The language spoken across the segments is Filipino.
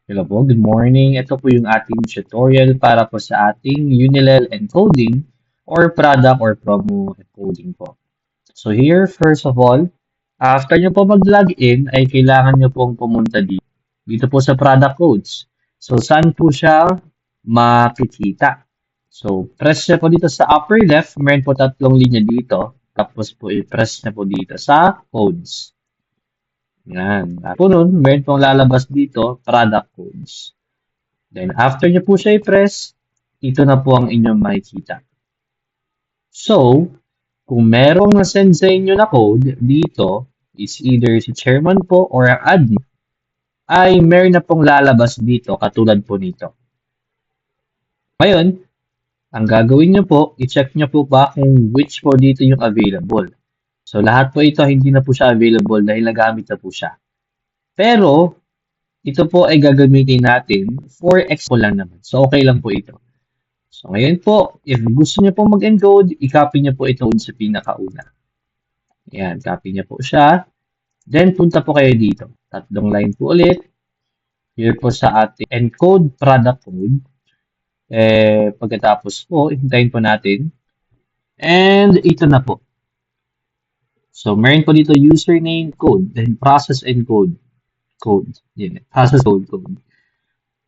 Hello po, good morning. Ito po yung ating tutorial para po sa ating UNILEL encoding or product or promo encoding po. So here, first of all, after nyo po mag-login, ay kailangan nyo pong pumunta dito. Dito po sa product codes. So saan po siya makikita? So press nyo po dito sa upper left, meron po tatlong linya dito. Tapos po i-press nyo po dito sa codes. Yan. At po nun, meron pong lalabas dito, product codes. Then, after nyo po siya i-press, ito na po ang inyong makikita. So, kung merong na-send sa inyo na code dito, is either si chairman po or ang admin, ay meron na pong lalabas dito katulad po nito. Ngayon, ang gagawin nyo po, i-check nyo po ba kung which po dito yung available. So, lahat po ito hindi na po siya available dahil nagamit na po siya. Pero, ito po ay gagamitin natin for expo lang naman. So, okay lang po ito. So, ngayon po, if gusto niyo po mag-encode, i-copy niyo po ito sa pinakauna. Ayan, copy niyo po siya. Then, punta po kayo dito. Tatlong line po ulit. Here po sa ating encode product code. Pagkatapos po, hintayin po natin. And, ito na po. So, meron po dito username code, then process encode code. Yan, process code.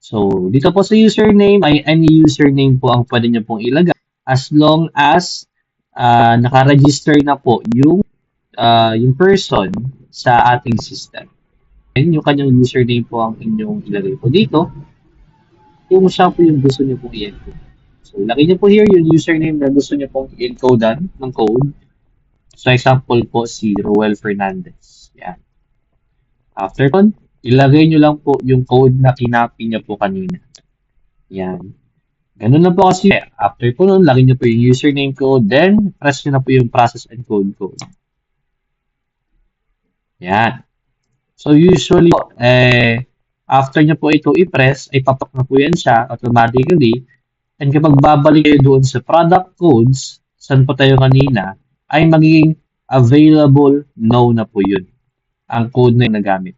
So, dito po sa username, ay any username po ang pwede nyo pong ilagay as long as nakaregister na po yung person sa ating system. And yung kanyang username po ang inyong ilagay po dito kung siya po yung gusto nyo pong i-encode. So, ilagay nyo po here yung username na gusto nyo pong i-encodean ng code. So, example po si Roel Fernandez. Yan. After nun, ilagay nyo lang po yung code na kinopy nyo po kanina. Yan. Ganun lang po kasi. After po nun, lagay nyo po yung username code, then press nyo na po yung process encode code. Yan. So, usually, after nyo po ito i-press, ay papak na po yan siya automatically. And kapag babalik kayo doon sa product codes, saan po tayo kanina, ay magiging available no na po yun. Ang code na yung nagamit.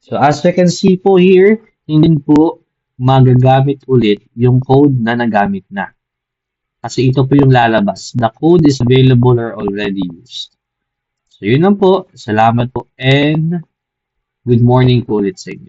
So, as you can see po here, hindi po magagamit ulit yung code na nagamit na. Kasi ito po yung lalabas. The code is available or already used. So, yun lang po. Salamat po and good morning po ulit sa inyo.